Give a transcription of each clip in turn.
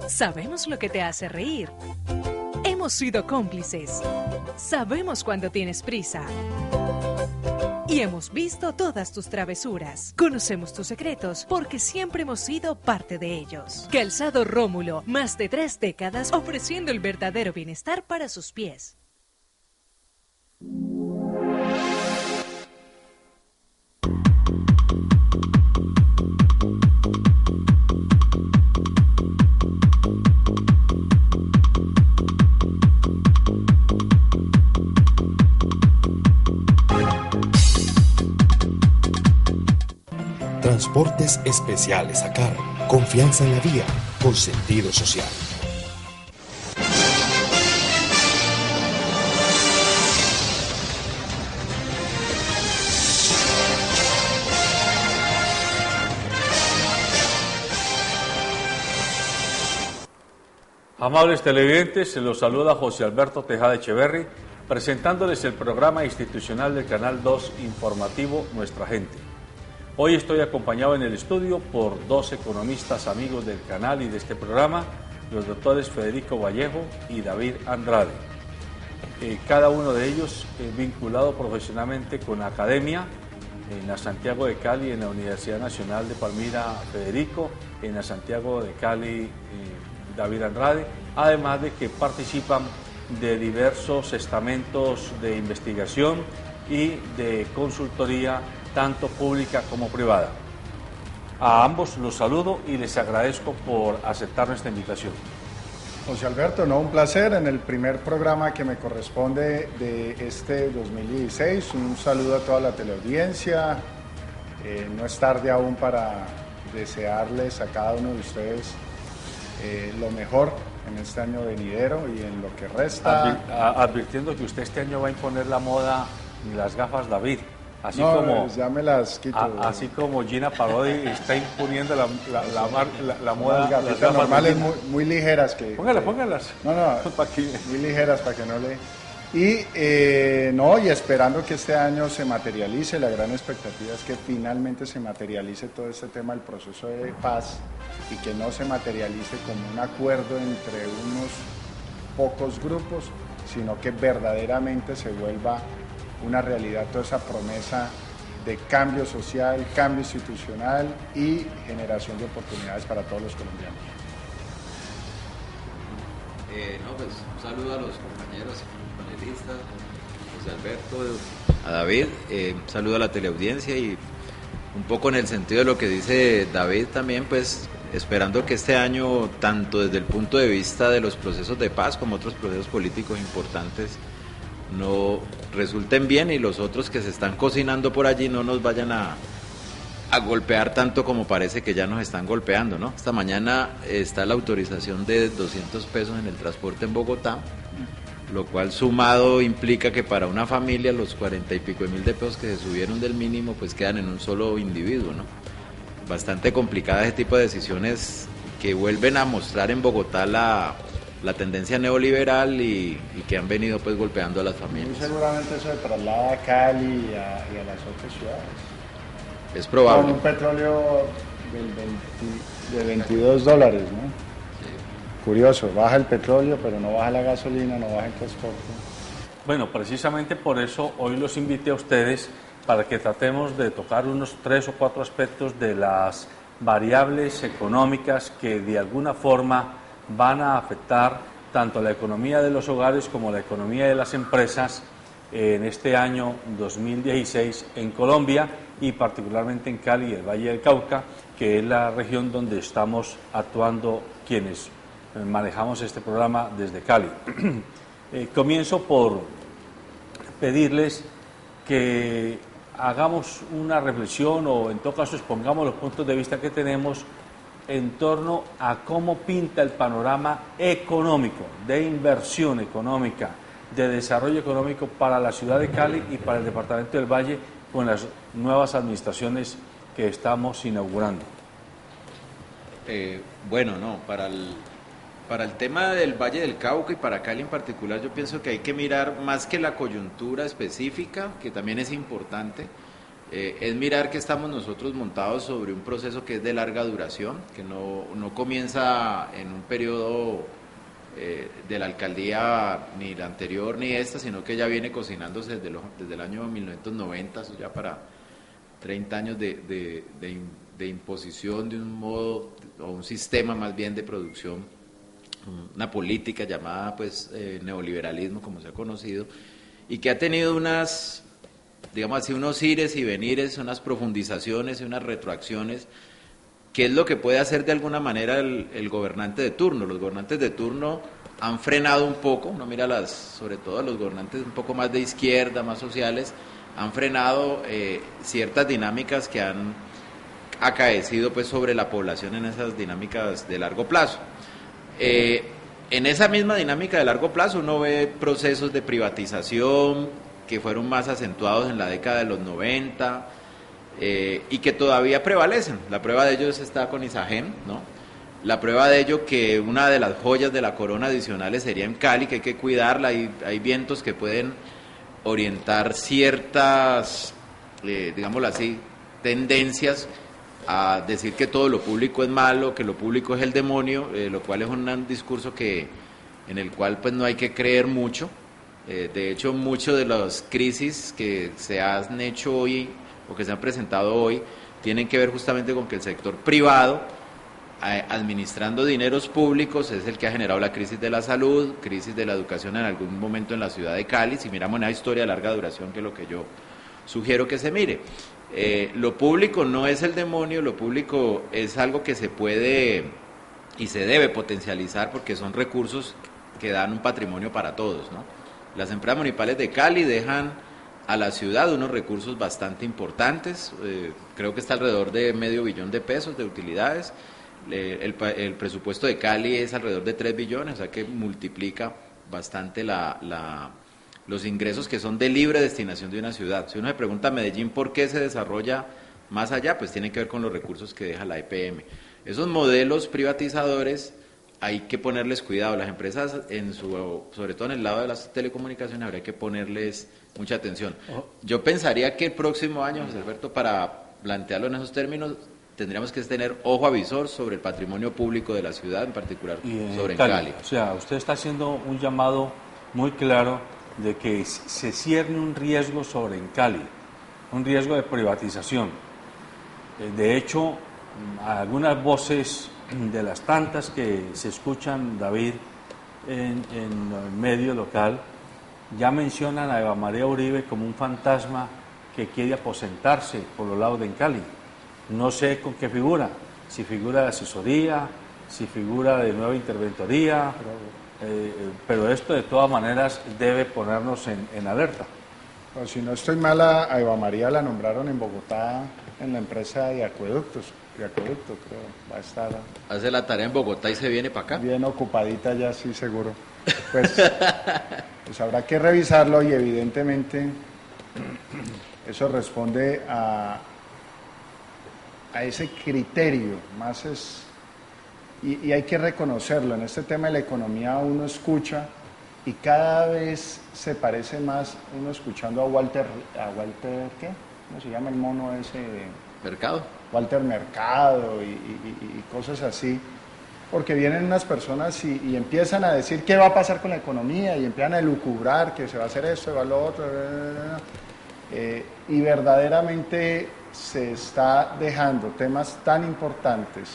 Sabemos lo que te hace reír. Hemos sido cómplices. Sabemos cuando tienes prisa. Y hemos visto todas tus travesuras. Conocemos tus secretos porque siempre hemos sido parte de ellos. Calzado Rómulo, más de 3 décadas ofreciendo el verdadero bienestar para sus pies. Transportes especiales ACAR. Confianza en la vía, con sentido social. Amables televidentes, se los saluda José Alberto Tejada Echeverri, presentándoles el programa institucional del Canal 2 informativo Nuestra Gente. Hoy estoy acompañado en el estudio por 2 economistas amigos del canal y de este programa, los doctores Federico Vallejo y David Andrade. Cada uno de ellos vinculado profesionalmente con la academia, en la Santiago de Cali, en la Universidad Nacional de Palmira, Federico, en la Santiago de Cali, David Andrade, además de que participan de diversos estamentos de investigación y de consultoría, tanto pública como privada. A ambos los saludo y les agradezco por aceptar nuestra invitación. José Alberto, un placer en el primer programa que me corresponde de este 2016. Un saludo a toda la teleaudiencia. No es tarde aún para desearles a cada uno de ustedes lo mejor en este año venidero y en lo que resta. Advirtiendo que usted este año va a imponer la moda y las gafas David. Así no, como, ya me las quito. Así como Gina Parodi está imponiendo la moda. Las gafas normales muy ligeras. Póngalas. No, muy ligeras para que no le... Y esperando que este año se materialice, la gran expectativa es que finalmente se materialice todo este tema del proceso de paz y que no se materialice como un acuerdo entre unos pocos grupos, sino que verdaderamente se vuelva una realidad toda esa promesa de cambio social, cambio institucional y generación de oportunidades para todos los colombianos. Un saludo a los compañeros panelistas, José Alberto, a David, un saludo a la teleaudiencia y un poco en el sentido de lo que dice David también, pues esperando que este año, tanto desde el punto de vista de los procesos de paz como otros procesos políticos importantes, no resulten bien y los otros que se están cocinando por allí no nos vayan a golpear tanto como parece que ya nos están golpeando, ¿no? Esta mañana está la autorización de 200 pesos en el transporte en Bogotá, lo cual sumado implica que para una familia los 40 y pico de mil de pesos que se subieron del mínimo pues quedan en un solo individuo, ¿no? Bastante complicada ese tipo de decisiones que vuelven a mostrar en Bogotá la tendencia neoliberal y que han venido pues golpeando a las familias. Muy seguramente eso se traslada a Cali y a las otras ciudades. Es probable. Con un petróleo de $22, ¿no? Sí. Curioso, baja el petróleo, pero no baja la gasolina, no baja el transporte. Bueno, precisamente por eso hoy los invité a ustedes para que tratemos de tocar unos 3 o 4 aspectos de las variables económicas que de alguna forma van a afectar tanto la economía de los hogares como la economía de las empresas en este año 2016 en Colombia y particularmente en Cali y el Valle del Cauca, que es la región donde estamos actuando quienes manejamos este programa desde Cali. Comienzo por pedirles que hagamos una reflexión o en todo caso expongamos los puntos de vista que tenemos en torno a cómo pinta el panorama económico, de inversión económica, de desarrollo económico para la ciudad de Cali y para el departamento del Valle con las nuevas administraciones que estamos inaugurando. Para el tema del Valle del Cauca y para Cali en particular, yo pienso que hay que mirar más que la coyuntura específica, que también es importante, es mirar que estamos nosotros montados sobre un proceso que es de larga duración, que no comienza en un periodo de la alcaldía, ni la anterior ni esta, sino que ya viene cocinándose desde el año 1990, eso ya para 30 años de imposición de un modo, o un sistema más bien de producción, una política llamada pues neoliberalismo, como se ha conocido, y que ha tenido unas, digamos así, unos ires y venires, unas profundizaciones y unas retroacciones, que es lo que puede hacer de alguna manera el gobernante de turno. Los gobernantes de turno han frenado un poco, uno mira sobre todo a los gobernantes un poco más de izquierda, más sociales, han frenado ciertas dinámicas que han acaecido pues sobre la población en esas dinámicas de largo plazo. En esa misma dinámica de largo plazo uno ve procesos de privatización que fueron más acentuados en la década de los 90 y que todavía prevalecen. La prueba de ello está con Isagen, ¿no? La prueba de ello que una de las joyas de la corona adicionales sería en Cali, que hay que cuidarla, hay vientos que pueden orientar ciertas, digámoslo así, tendencias a decir que todo lo público es malo, que lo público es el demonio, lo cual es un discurso en el cual pues no hay que creer mucho. De hecho, muchas de las crisis que se han hecho hoy o que se han presentado hoy tienen que ver justamente con que el sector privado, administrando dineros públicos, es el que ha generado la crisis de la salud, crisis de la educación en algún momento en la ciudad de Cali. Si miramos una historia de larga duración, que es lo que yo sugiero que se mire. Lo público no es el demonio, lo público es algo que se puede y se debe potencializar porque son recursos que dan un patrimonio para todos, ¿no? Las empresas municipales de Cali dejan a la ciudad unos recursos bastante importantes, creo que está alrededor de $500 millones de pesos de utilidades, el presupuesto de Cali es alrededor de 3 billones, o sea que multiplica bastante los ingresos que son de libre destinación de una ciudad. Si uno se pregunta a Medellín por qué se desarrolla más allá, pues tiene que ver con los recursos que deja la EPM. Esos modelos privatizadores hay que ponerles cuidado. Las empresas, sobre todo en el lado de las telecomunicaciones, habría que ponerles mucha atención. Yo pensaría que el próximo año, José Alberto, para plantearlo en esos términos, tendríamos que tener ojo avisor sobre el patrimonio público de la ciudad, en particular sobre Cali. O sea, usted está haciendo un llamado muy claro de que se cierne un riesgo sobre en Cali, un riesgo de privatización. De hecho, algunas voces de las tantas que se escuchan, David, en el medio local, ya mencionan a Eva María Uribe como un fantasma que quiere aposentarse por los lados de Cali. No sé con qué figura, si figura de asesoría, si figura de nueva interventoría, pero esto de todas maneras debe ponernos en alerta. Pues si no estoy mal, a Eva María la nombraron en Bogotá en la empresa de acueductos, creo, va a estar... Hace la tarea en Bogotá y se viene para acá. Bien ocupadita ya, sí, seguro. Pues habrá que revisarlo y evidentemente eso responde a ese criterio, más es... Y hay que reconocerlo, en este tema de la economía uno escucha y cada vez se parece más uno escuchando a Walter, ¿qué? ¿Cómo se llama el mono ese? Mercado. Walter Mercado y cosas así, porque vienen unas personas y empiezan a decir qué va a pasar con la economía y empiezan a elucubrar que se va a hacer esto, se va a lo otro, y verdaderamente se está dejando temas tan importantes,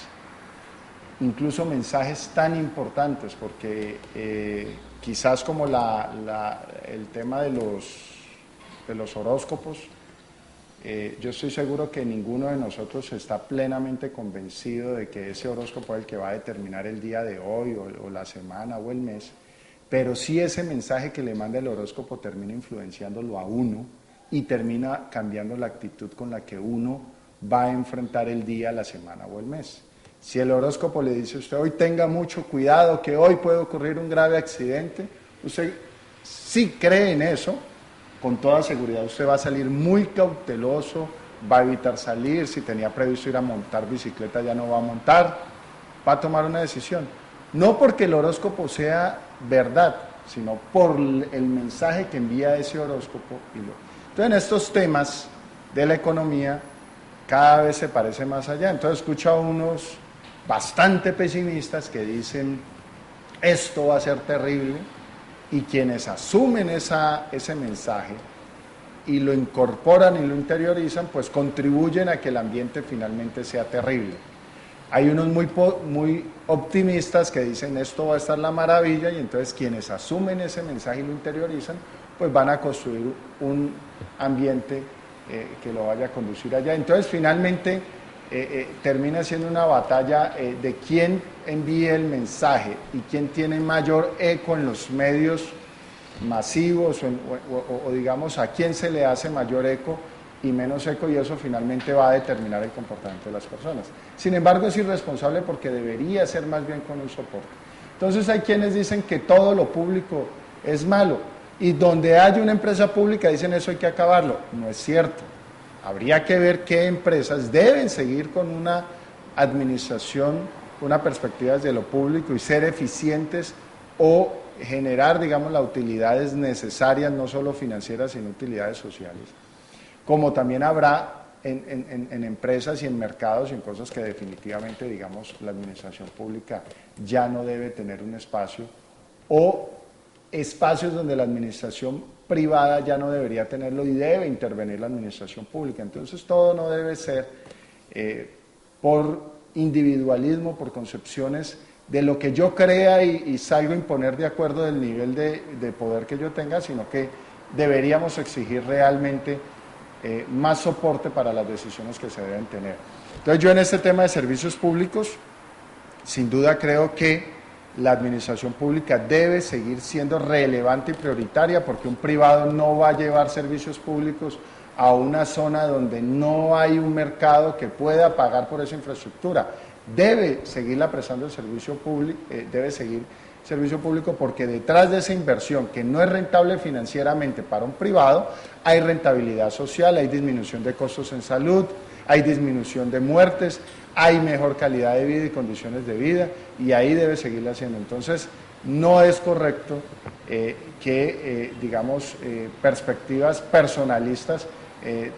incluso mensajes tan importantes, porque quizás como el tema de los horóscopos, yo estoy seguro que ninguno de nosotros está plenamente convencido de que ese horóscopo es el que va a determinar el día de hoy o la semana o el mes, pero sí ese mensaje que le manda el horóscopo termina influenciándolo a uno y termina cambiando la actitud con la que uno va a enfrentar el día, la semana o el mes. Si el horóscopo le dice a usted, hoy tenga mucho cuidado, que hoy puede ocurrir un grave accidente, usted sí cree en eso, con toda seguridad usted va a salir muy cauteloso, va a evitar salir, si tenía previsto ir a montar bicicleta ya no va a montar, va a tomar una decisión. No porque el horóscopo sea verdad, sino por el mensaje que envía ese horóscopo. Entonces en estos temas de la economía cada vez se parece más allá. Entonces escucho a unos bastante pesimistas que dicen esto va a ser terrible, y quienes asumen ese mensaje y lo incorporan y lo interiorizan, pues contribuyen a que el ambiente finalmente sea terrible. Hay unos muy optimistas que dicen esto va a estar la maravilla, y entonces quienes asumen ese mensaje y lo interiorizan, pues van a construir un ambiente que lo vaya a conducir allá. Entonces finalmente termina siendo una batalla de quién envíe el mensaje y quién tiene mayor eco en los medios masivos o digamos a quién se le hace mayor eco y menos eco, y eso finalmente va a determinar el comportamiento de las personas. Sin embargo, es irresponsable porque debería ser más bien con un soporte. Entonces hay quienes dicen que todo lo público es malo, y donde hay una empresa pública dicen eso hay que acabarlo. No es cierto. Habría que ver qué empresas deben seguir con una administración, una perspectiva desde lo público y ser eficientes o generar, digamos, las utilidades necesarias, no solo financieras, sino utilidades sociales. Como también habrá en empresas y en mercados y en cosas que definitivamente, digamos, la administración pública ya no debe tener un espacio, o espacios donde la administración privada ya no debería tenerlo y debe intervenir la administración pública. Entonces todo no debe ser por individualismo, por concepciones de lo que yo crea y salgo a imponer de acuerdo del nivel de poder que yo tenga, sino que deberíamos exigir realmente más soporte para las decisiones que se deben tener. Entonces yo en este tema de servicios públicos, sin duda creo que la administración pública debe seguir siendo relevante y prioritaria, porque un privado no va a llevar servicios públicos a una zona donde no hay un mercado que pueda pagar por esa infraestructura. Debe seguirla prestando el servicio público, servicio público, porque detrás de esa inversión, que no es rentable financieramente para un privado, hay rentabilidad social, hay disminución de costos en salud, hay disminución de muertes, hay mejor calidad de vida y condiciones de vida, y ahí debe seguirla haciendo. Entonces, no es correcto que, digamos, perspectivas personalistas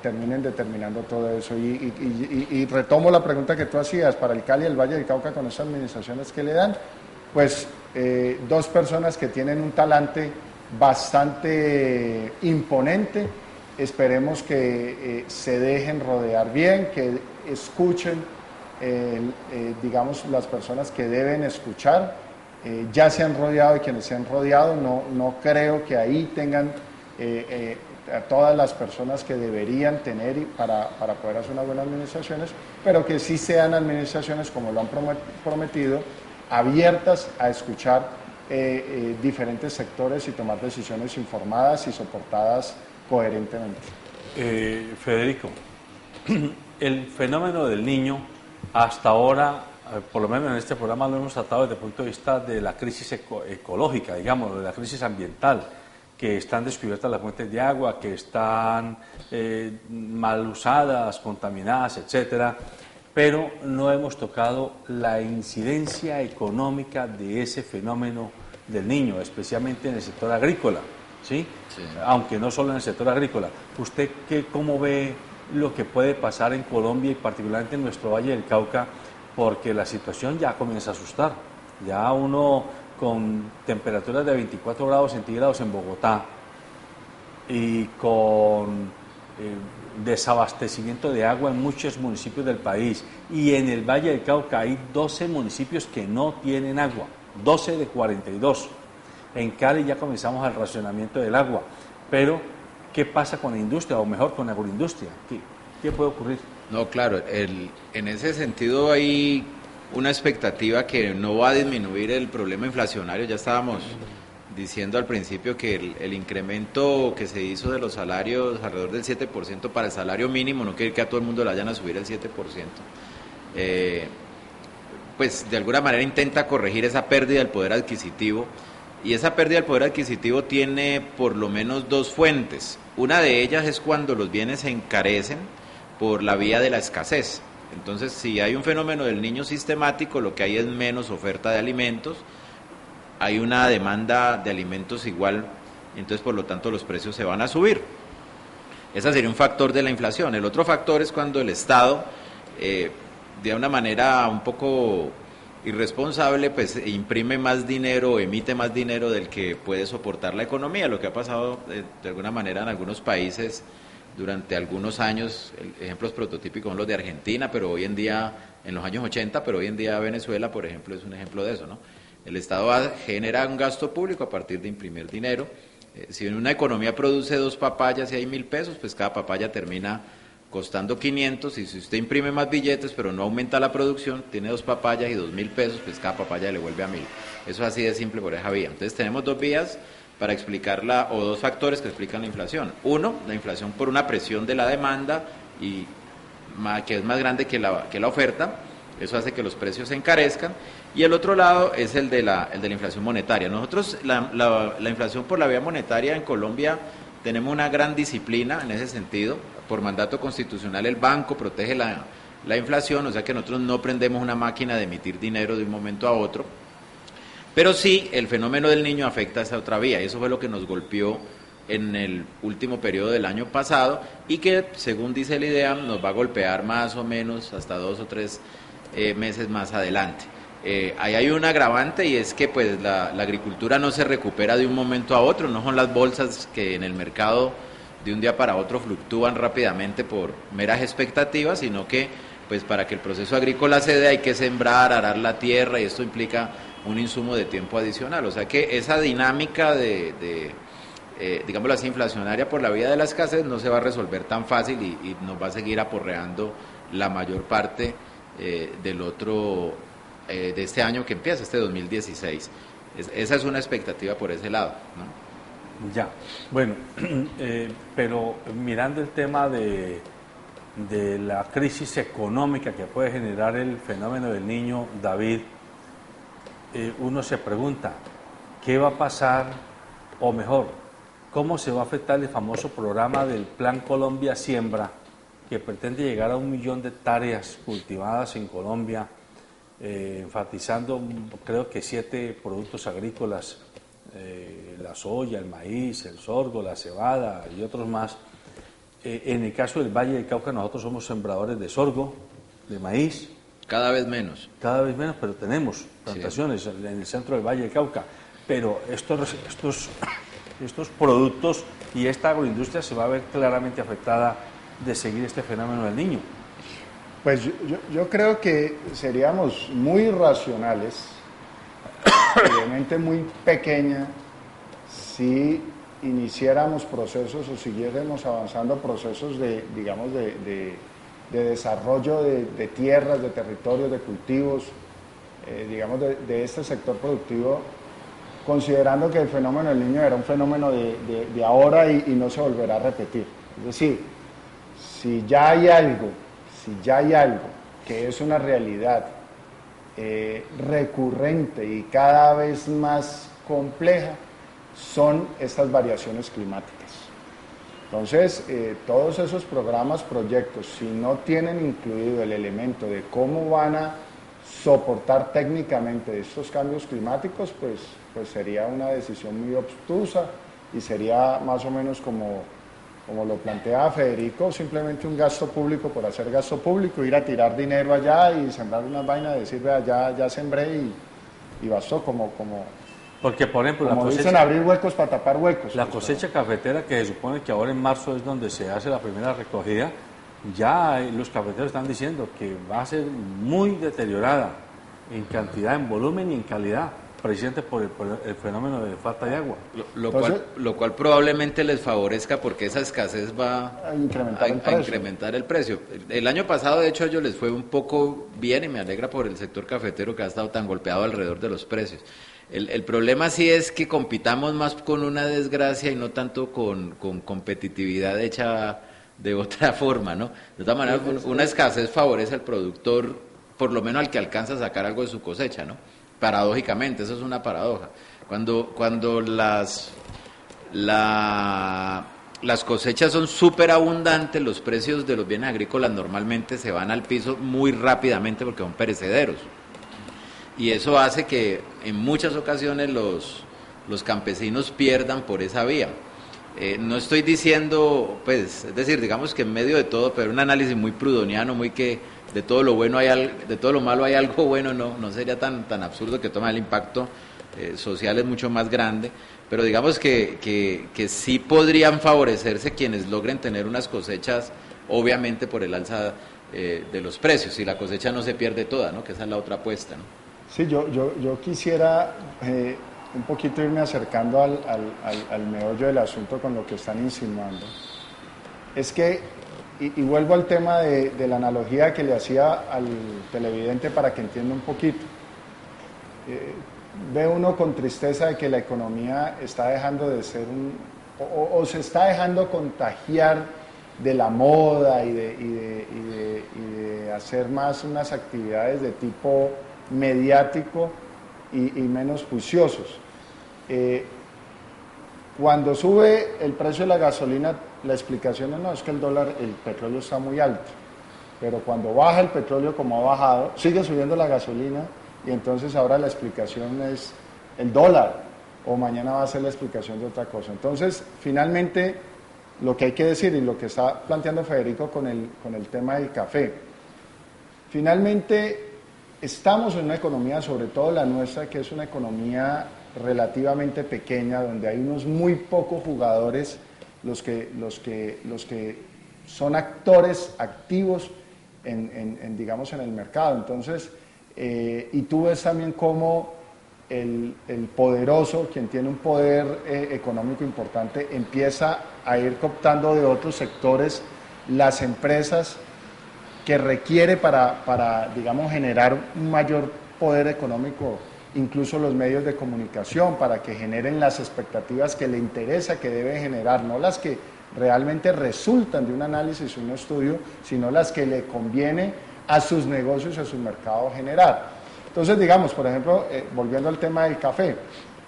terminen determinando todo eso. Y retomo la pregunta que tú hacías, para el Cali y el Valle del Cauca, con esas administraciones que le dan, pues dos personas que tienen un talante bastante imponente. Esperemos que se dejen rodear bien, que escuchen, digamos, las personas que deben escuchar. Ya se han rodeado, y quienes se han rodeado, no creo que ahí tengan a todas las personas que deberían tener para poder hacer unas buenas administraciones, pero que sí sean administraciones, como lo han prometido, abiertas a escuchar diferentes sectores y tomar decisiones informadas y soportadas coherentemente. Federico, el fenómeno del niño hasta ahora, por lo menos en este programa lo hemos tratado desde el punto de vista de la crisis ecológica, digamos, de la crisis ambiental, que están descubiertas las fuentes de agua, que están mal usadas, contaminadas, etcétera, pero no hemos tocado la incidencia económica de ese fenómeno del niño, especialmente en el sector agrícola, ¿sí? Sí. Aunque no solo en el sector agrícola. ¿Usted cómo ve lo que puede pasar en Colombia y particularmente en nuestro Valle del Cauca? Porque la situación ya comienza a asustar. Ya uno con temperaturas de 24 grados centígrados en Bogotá y con desabastecimiento de agua en muchos municipios del país, y en el Valle del Cauca hay 12 municipios que no tienen agua, 12 de 42. En Cali ya comenzamos el racionamiento del agua, pero ¿qué pasa con la industria, o mejor con la agroindustria? ¿Qué puede ocurrir? No, claro, en ese sentido hay una expectativa que no va a disminuir el problema inflacionario. Ya estábamos diciendo al principio que el incremento que se hizo de los salarios, alrededor del 7% para el salario mínimo, no quiere que a todo el mundo le vayan a subir el 7%, pues de alguna manera intenta corregir esa pérdida del poder adquisitivo, y esa pérdida del poder adquisitivo tiene por lo menos dos fuentes. Una de ellas es cuando los bienes se encarecen por la vía de la escasez. Entonces, si hay un fenómeno del niño sistemático, lo que hay es menos oferta de alimentos, hay una demanda de alimentos igual, entonces por lo tanto los precios se van a subir. Ese sería un factor de la inflación. El otro factor es cuando el Estado, de una manera un poco irresponsable, pues imprime más dinero, emite más dinero del que puede soportar la economía, lo que ha pasado de alguna manera en algunos países durante algunos años. Ejemplos prototípicos son los de Argentina, pero hoy en día, en los años 80, pero hoy en día Venezuela, por ejemplo, es un ejemplo de eso, ¿no? El Estado genera un gasto público a partir de imprimir dinero. Si en una economía produce 2 papayas y hay 1.000 pesos, pues cada papaya termina costando 500, y si usted imprime más billetes pero no aumenta la producción, tiene 2 papayas y 2.000 pesos, pues cada papaya le vuelve a 1.000. Eso es así de simple por esa vía. Entonces tenemos 2 vías para explicarla, o 2 factores que explican la inflación. Uno, la inflación por una presión de la demanda, y que es más grande que la oferta, eso hace que los precios se encarezcan. Y el otro lado es el de la inflación monetaria. Nosotros, la inflación por la vía monetaria en Colombia, tenemos una gran disciplina en ese sentido. Por mandato constitucional el banco protege la inflación, o sea que nosotros no prendemos una máquina de emitir dinero de un momento a otro, pero sí el fenómeno del niño afecta a esa otra vía, y eso fue lo que nos golpeó en el último periodo del año pasado, y que según dice el IDEAM nos va a golpear más o menos hasta 2 o 3 meses más adelante. Ahí hay un agravante, y es que pues la agricultura no se recupera de un momento a otro, no son las bolsas que en el mercado de un día para otro fluctúan rápidamente por meras expectativas, sino que pues para que el proceso agrícola se dé hay que sembrar, arar la tierra, y esto implica un insumo de tiempo adicional. O sea que esa dinámica digámoslo así, inflacionaria por la vía de la escasez no se va a resolver tan fácil, y nos va a seguir aporreando la mayor parte de este año que empieza, este 2016. Esa es una expectativa por ese lado, ¿no? Ya, bueno, pero mirando el tema de la crisis económica que puede generar el fenómeno del niño, David, uno se pregunta, ¿qué va a pasar? O mejor, ¿cómo se va a afectar el famoso programa del Plan Colombia Siembra, que pretende llegar a 1 millón de hectáreas cultivadas en Colombia, enfatizando creo que 7 productos agrícolas, la soya, el maíz, el sorgo, la cebada y otros más? En el caso del Valle del Cauca, nosotros somos sembradores de sorgo, de maíz. Cada vez menos, Pero tenemos plantaciones en el centro del Valle del Cauca. Pero estos productos y esta agroindustria se va a ver claramente afectada de seguir este fenómeno del niño. Pues yo creo que seríamos muy racionales, obviamente muy pequeña, si iniciáramos procesos o siguiéramos avanzando procesos de desarrollo de tierras, de territorios, de cultivos, de este sector productivo, considerando que el fenómeno del niño era un fenómeno de ahora y no se volverá a repetir. Es decir, si ya hay algo que es una realidad recurrente y cada vez más compleja, son estas variaciones climáticas. Entonces, todos esos programas, proyectos, si no tienen incluido el elemento de cómo van a soportar técnicamente estos cambios climáticos, pues sería una decisión muy obtusa, y sería más o menos como lo planteaba Federico, simplemente un gasto público por hacer gasto público, ir a tirar dinero allá y sembrar unas vainas, decir, vea, ya sembré y bastó, Porque, por ejemplo, como dicen, abrir huecos para tapar huecos. La cosecha cafetera, que se supone que ahora en marzo es donde se hace la primera recogida, ya los cafeteros están diciendo que va a ser muy deteriorada en cantidad, en volumen y en calidad, precisamente por el fenómeno de falta de agua. Lo cual probablemente les favorezca, porque esa escasez va a incrementar el precio. El año pasado, de hecho, a ellos les fue un poco bien, y me alegra por el sector cafetero que ha estado tan golpeado alrededor de los precios. El problema sí es que compitamos más con una desgracia y no tanto con competitividad hecha de otra forma, ¿no? De todas maneras, una escasez favorece al productor, por lo menos al que alcanza a sacar algo de su cosecha, ¿no? Paradójicamente, eso es una paradoja. Cuando las cosechas son súper abundantes, los precios de los bienes agrícolas normalmente se van al piso muy rápidamente porque son perecederos. Y eso hace que en muchas ocasiones los campesinos pierdan por esa vía. No estoy diciendo, pues, es decir, digamos que en medio de todo, pero un análisis muy prudoniano, muy que de todo lo bueno de todo lo malo hay algo bueno, no sería tan absurdo que tome el impacto social es mucho más grande, pero digamos que sí podrían favorecerse quienes logren tener unas cosechas, obviamente por el alza de los precios, y la cosecha no se pierde toda, ¿no? Que esa es la otra apuesta, ¿no? Sí, yo quisiera un poquito irme acercando al meollo del asunto con lo que están insinuando. Es que, y vuelvo al tema de la analogía que le hacía al televidente para que entienda un poquito. Ve uno con tristeza de que la economía está dejando de ser o se está dejando contagiar de la moda y de hacer más unas actividades de tipo mediático y menos juiciosos. Cuando sube el precio de la gasolina, la explicación es que el petróleo está muy alto, pero cuando baja el petróleo como ha bajado, sigue subiendo la gasolina y entonces ahora la explicación es el dólar, o mañana va a ser la explicación de otra cosa. Entonces, finalmente, lo que hay que decir y lo que está planteando Federico con el tema del café, finalmente estamos en una economía, sobre todo la nuestra, que es una economía relativamente pequeña, donde hay unos muy pocos jugadores los que son actores activos digamos, en el mercado. Entonces, y tú ves también cómo el poderoso, quien tiene un poder económico importante, empieza a ir cooptando de otros sectores las empresas que requiere para, digamos, generar un mayor poder económico, incluso los medios de comunicación, para que generen las expectativas que le interesa que debe generar, no las que realmente resultan de un análisis o un estudio, sino las que le conviene a sus negocios y a su mercado generar. Entonces, digamos, por ejemplo, volviendo al tema del café,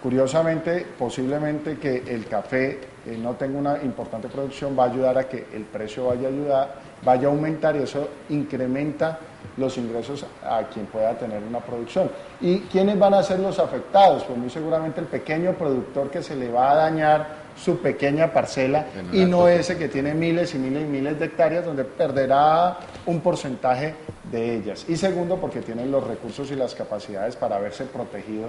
curiosamente, posiblemente que el café no tenga una importante producción va a ayudar a que el precio vaya a aumentar, y eso incrementa los ingresos a quien pueda tener una producción. ¿Y quiénes van a ser los afectados? Pues muy seguramente el pequeño productor, que se le va a dañar su pequeña parcela, y no ese que tiene miles y miles y miles de hectáreas, donde perderá un porcentaje de ellas. Y segundo, porque tienen los recursos y las capacidades para verse protegido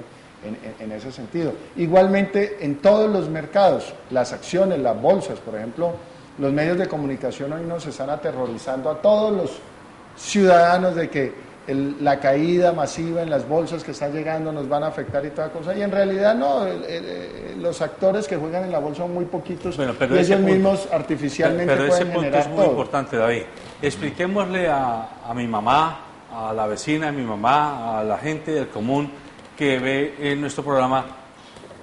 en ese sentido. Igualmente, en todos los mercados, las acciones, las bolsas, por ejemplo, los medios de comunicación hoy nos están aterrorizando a todos los ciudadanos de que la caída masiva en las bolsas que está llegando nos van a afectar y toda cosa, y en realidad no, los actores que juegan en la bolsa son muy poquitos, bueno, y ellos mismos artificialmente pueden generar todo. Pero ese punto es muy importante, David. Expliquémosle a mi mamá, a la vecina de mi mamá, a la gente del común que ve en nuestro programa,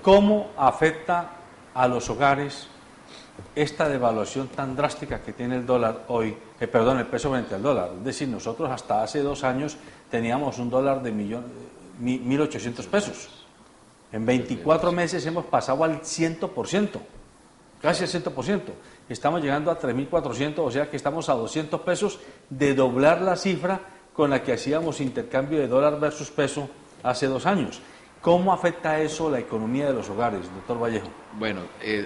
cómo afecta a los hogares esta devaluación tan drástica que tiene el dólar hoy, el peso frente al dólar. Es decir, nosotros hasta hace 2 años teníamos un dólar de 1.800 pesos. En 24 meses hemos pasado al 100%, casi al 100%. Estamos llegando a 3.400, o sea que estamos a 200 pesos de doblar la cifra con la que hacíamos intercambio de dólar versus peso hace 2 años. ¿Cómo afecta eso la economía de los hogares, doctor Vallejo? Bueno,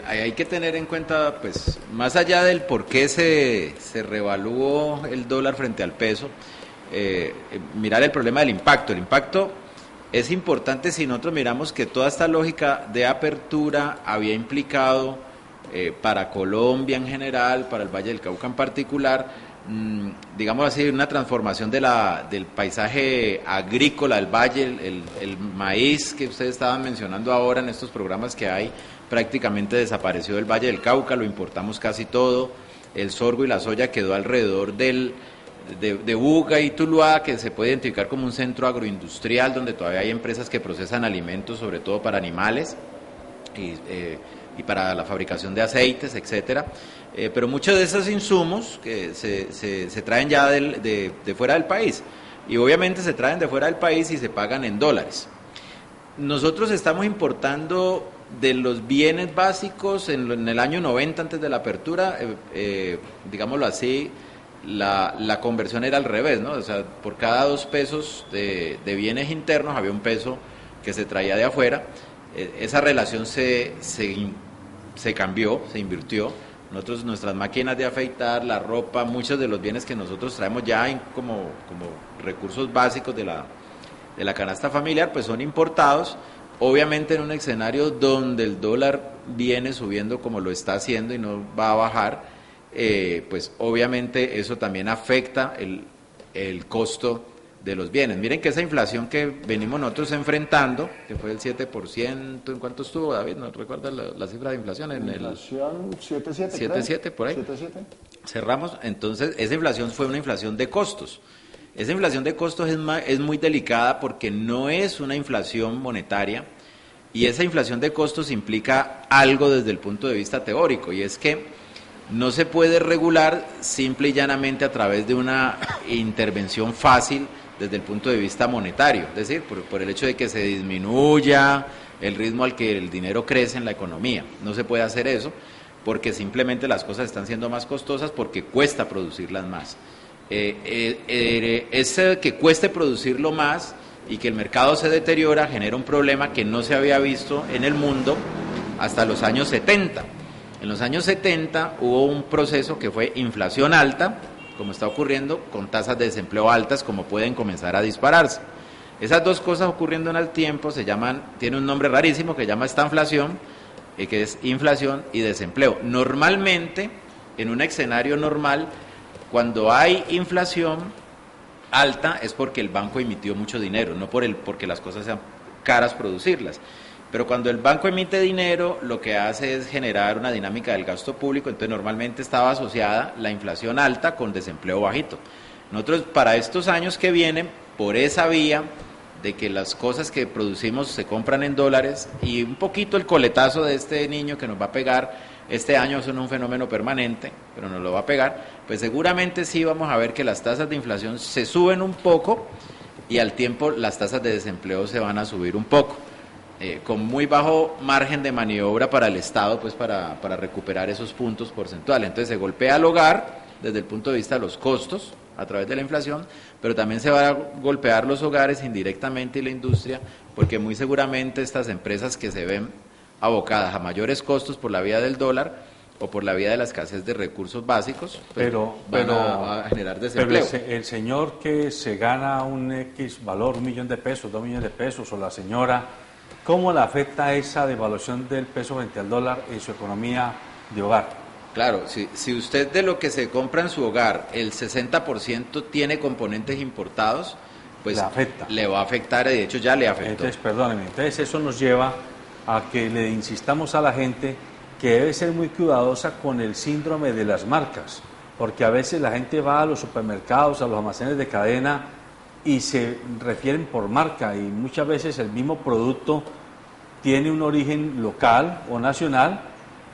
hay que tener en cuenta, pues, más allá del por qué se revaluó el dólar frente al peso, mirar el problema del impacto. El impacto es importante si nosotros miramos que toda esta lógica de apertura había implicado para Colombia en general, para el Valle del Cauca en particular, digamos así, una transformación del paisaje agrícola del valle. El maíz que ustedes estaban mencionando ahora en estos programas que hay, prácticamente desapareció del Valle del Cauca, lo importamos casi todo. El sorgo y la soya quedó alrededor de Buga y Tuluá, que se puede identificar como un centro agroindustrial donde todavía hay empresas que procesan alimentos, sobre todo para animales y para la fabricación de aceites, etcétera. Pero muchos de esos insumos que se traen ya de fuera del país, y obviamente se traen de fuera del país y se pagan en dólares. Nosotros estamos importando de los bienes básicos en el año 90, antes de la apertura, digámoslo así, la conversión era al revés, ¿no? O sea, por cada 2 pesos de bienes internos había 1 peso que se traía de afuera. Esa relación se se cambió, se invirtió. Nosotros, nuestras máquinas de afeitar, la ropa, muchos de los bienes que nosotros traemos ya como recursos básicos de la canasta familiar, pues son importados. Obviamente en un escenario donde el dólar viene subiendo como lo está haciendo y no va a bajar, pues obviamente eso también afecta el costo de los bienes. Miren que esa inflación que venimos nosotros enfrentando, que fue el 7%, ¿en cuánto estuvo, David? ¿No recuerdas la cifra de inflación? Inflación 7,7. 7,7 por ahí. 7,7. Cerramos, entonces esa inflación fue una inflación de costos. Esa inflación de costos es muy delicada porque no es una inflación monetaria, y esa inflación de costos implica algo desde el punto de vista teórico, y es que no se puede regular simple y llanamente a través de una intervención fácil desde el punto de vista monetario, es decir, por el hecho de que se disminuya el ritmo al que el dinero crece en la economía. No se puede hacer eso porque simplemente las cosas están siendo más costosas porque cuesta producirlas más. Ese que cueste producirlo más y que el mercado se deteriora genera un problema que no se había visto en el mundo hasta los años 70. En los años 70 hubo un proceso que fue inflación alta, como está ocurriendo, con tasas de desempleo altas, como pueden comenzar a dispararse. Esas dos cosas ocurriendo en el tiempo tiene un nombre rarísimo que se llama estanflación, que es inflación y desempleo. Normalmente, en un escenario normal, cuando hay inflación alta es porque el banco emitió mucho dinero, no porque las cosas sean caras producirlas. Pero cuando el banco emite dinero, lo que hace es generar una dinámica del gasto público, entonces normalmente estaba asociada la inflación alta con desempleo bajito. Nosotros para estos años que vienen, por esa vía de que las cosas que producimos se compran en dólares y un poquito el coletazo de este niño que nos va a pegar este año, eso no es un fenómeno permanente, pero nos lo va a pegar, pues seguramente sí vamos a ver que las tasas de inflación se suben un poco y al tiempo las tasas de desempleo se van a subir un poco. Con muy bajo margen de maniobra para el Estado, pues para recuperar esos puntos porcentuales. Entonces se golpea al hogar desde el punto de vista de los costos a través de la inflación, pero también se van a golpear los hogares indirectamente y la industria, porque muy seguramente estas empresas que se ven abocadas a mayores costos por la vía del dólar o por la vía de la escasez de recursos básicos, pues van a generar desempleo. Pero el señor que se gana un X valor, 1 millón de pesos, 2 millones de pesos, o la señora, ¿cómo le afecta esa devaluación del peso frente al dólar en su economía de hogar? Claro, si usted de lo que se compra en su hogar, el 60% tiene componentes importados, pues le va a afectar, de hecho ya le afectó. Entonces, perdóneme, entonces eso nos lleva a que le insistamos a la gente que debe ser muy cuidadosa con el síndrome de las marcas, porque a veces la gente va a los supermercados, a los almacenes de cadena y se refieren por marca, y muchas veces el mismo producto tiene un origen local o nacional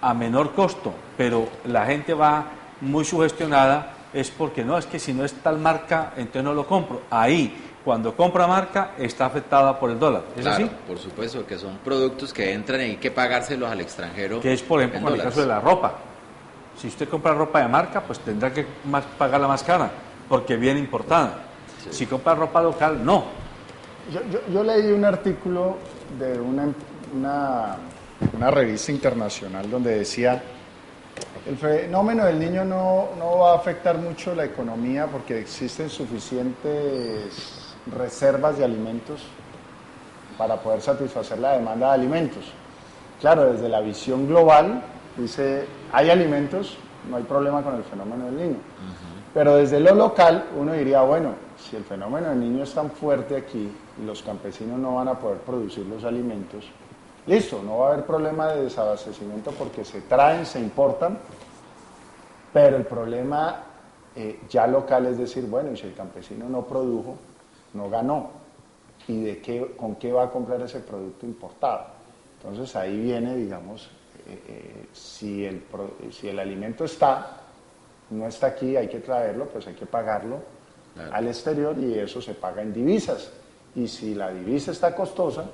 a menor costo, pero la gente va muy sugestionada, es porque no, es que si no es tal marca, entonces no lo compro. Ahí, cuando compra marca, está afectada por el dólar. ¿Es claro, así? Por supuesto, que son productos que entran y hay que pagárselos al extranjero. Que es, por ejemplo, en el caso de la ropa. Si usted compra ropa de marca, pues tendrá que pagarla más cara, porque viene importada. Sí. Si compra ropa local, no. Yo leí un artículo de una revista internacional donde decía: el fenómeno del niño no va a afectar mucho la economía porque existen suficientes reservas de alimentos para poder satisfacer la demanda de alimentos. Claro, desde la visión global, dice, hay alimentos, no hay problema con el fenómeno del niño. Pero desde lo local, uno diría, bueno, si el fenómeno del niño es tan fuerte aquí y los campesinos no van a poder producir los alimentos, listo, no va a haber problema de desabastecimiento porque se traen, se importan, pero el problema ya local es decir, bueno, y si el campesino no produjo, no ganó, ¿y con qué va a comprar ese producto importado? Entonces ahí viene, digamos, si el alimento no está aquí, hay que traerlo, pues hay que pagarlo al exterior y eso se paga en divisas. Y si la divisa está costosa,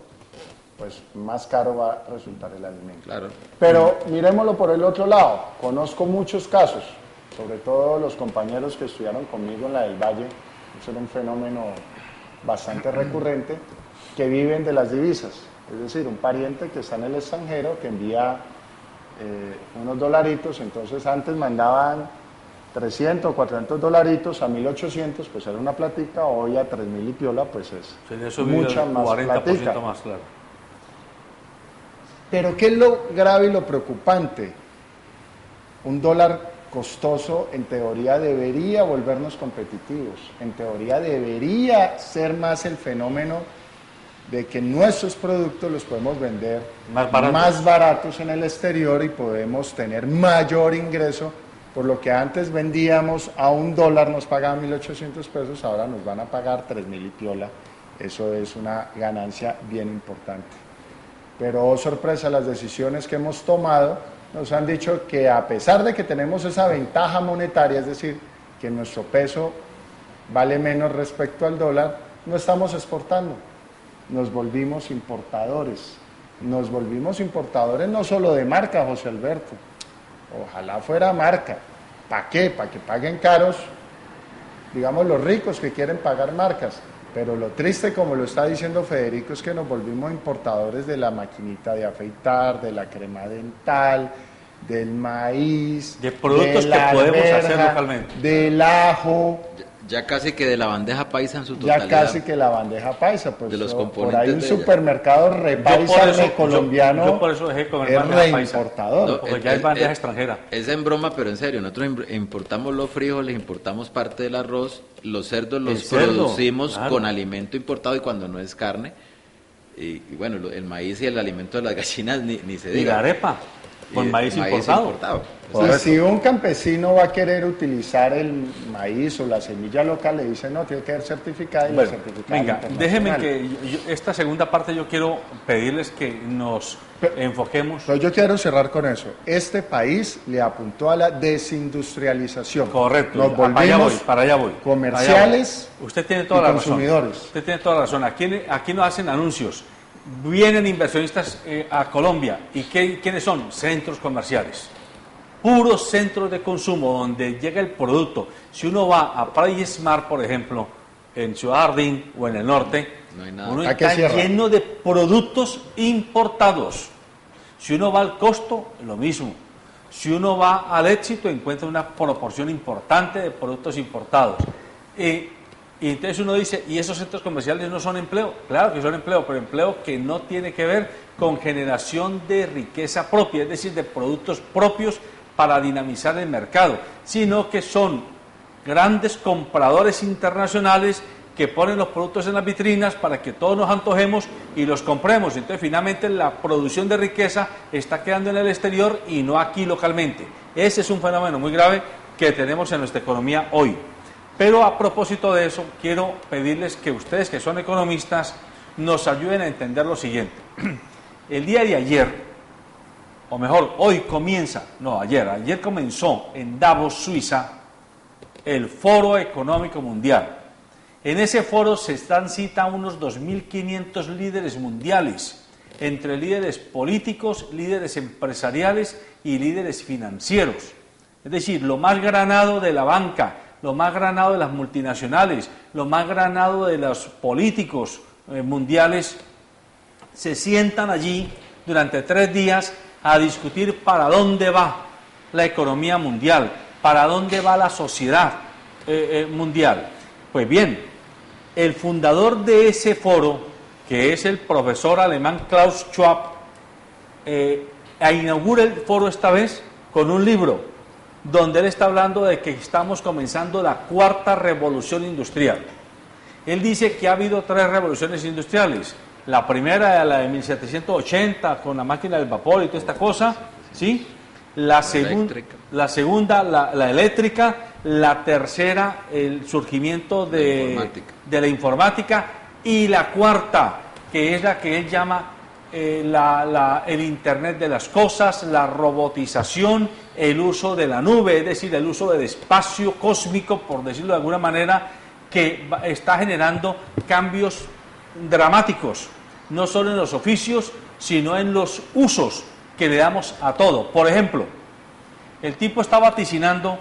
pues más caro va a resultar el alimento. Claro. Pero miremoslo por el otro lado. Conozco muchos casos, sobre todo los compañeros que estudiaron conmigo en la del Valle, eso era un fenómeno bastante recurrente, que viven de las divisas. Es decir, un pariente que está en el extranjero, que envía unos dolaritos, entonces antes mandaban 300 o 400 dolaritos a 1.800, pues era una platica, hoy a 3.000 y piola, pues es mucha más 40% platica. más, claro. Pero ¿qué es lo grave y lo preocupante? Un dólar costoso, en teoría, debería volvernos competitivos. En teoría, debería ser más el fenómeno de que nuestros productos los podemos vender más baratos en el exterior y podemos tener mayor ingreso. Por lo que antes vendíamos a $1, nos pagaban 1.800 pesos, ahora nos van a pagar 3.000 y piola. Eso es una ganancia bien importante. Pero, oh sorpresa, las decisiones que hemos tomado nos han dicho que a pesar de que tenemos esa ventaja monetaria, es decir, que nuestro peso vale menos respecto al dólar, no estamos exportando, nos volvimos importadores. Nos volvimos importadores no solo de marca, José Alberto, ojalá fuera marca. ¿Para qué? Para que paguen caros, digamos, los ricos que quieren pagar marcas. Pero lo triste, como lo está diciendo Federico, es que nos volvimos importadores de la maquinita de afeitar, de la crema dental, del maíz, de productos de la que podemos alberja, hacer localmente, del ajo. Ya casi que de la bandeja paisa en su totalidad. Ya casi que la bandeja paisa, pues de los por componentes ahí un de ella. supermercado repaisa colombiano yo por eso dejé de comer es bandeja paisa. reimportador. No, porque ya hay bandeja extranjera. Es en broma, pero en serio, nosotros importamos los frijoles, importamos parte del arroz, los cerdos los producimos claro, con alimento importado y cuando no es carne. Y bueno, el maíz y el alimento de las gallinas ni se diga. Y la arepa, con maíz importado. Entonces, si un campesino va a querer utilizar el maíz o la semilla local, le dice no, tiene que ser certificada y la certificada. Venga, déjenme que esta segunda parte yo quiero pedirles que nos enfoquemos. Pero yo quiero cerrar con eso. Este país le apuntó a la desindustrialización. Correcto, nos volvimos para allá voy. Comerciales. Usted tiene toda la consumidores. Razón. Usted tiene toda la razón. Aquí no hacen anuncios. Vienen inversionistas a Colombia. ¿Y quiénes son? Centros comerciales. Puros centros de consumo donde llega el producto. Si uno va a PriceSmart, por ejemplo, en Ciudad Jardín o en el norte, no hay nada. Uno está lleno de productos importados. Si uno va al Costo, lo mismo. Si uno va al Éxito, encuentra una proporción importante de productos importados. Y entonces uno dice, ¿y esos centros comerciales no son empleo? Claro que son empleo, pero empleo que no tiene que ver con generación de riqueza propia, es decir, de productos propios para dinamizar el mercado, sino que son grandes compradores internacionales que ponen los productos en las vitrinas para que todos nos antojemos y los compremos. Entonces, finalmente, la producción de riqueza está quedando en el exterior y no aquí localmente. Ese es un fenómeno muy grave que tenemos en nuestra economía hoy. Pero a propósito de eso, quiero pedirles que ustedes, que son economistas, nos ayuden a entender lo siguiente. El día de ayer, o mejor, hoy ayer comenzó en Davos, Suiza, el Foro Económico Mundial. En ese foro se dan cita unos 2.500 líderes mundiales, entre líderes políticos, líderes empresariales y líderes financieros. Es decir, lo más granado de la banca, lo más granado de las multinacionales, lo más granado de los políticos mundiales, se sientan allí durante 3 días a discutir para dónde va la economía mundial, para dónde va la sociedad mundial. Pues bien, el fundador de ese foro, que es el profesor alemán Klaus Schwab, inaugura el foro esta vez con un libro, donde él está hablando de que estamos comenzando la 4ª revolución industrial. Él dice que ha habido 3 revoluciones industriales. La primera, la de 1780, con la máquina del vapor y toda esta cosa, ¿sí? La segunda, la eléctrica. La tercera, el surgimiento de la informática. Y la 4ª, que es la que él llama el Internet de las cosas, la robotización, el uso de la nube, es decir, el uso del espacio cósmico, por decirlo de alguna manera, que está generando cambios dramáticos, no solo en los oficios, sino en los usos que le damos a todo. Por ejemplo, el tipo está vaticinando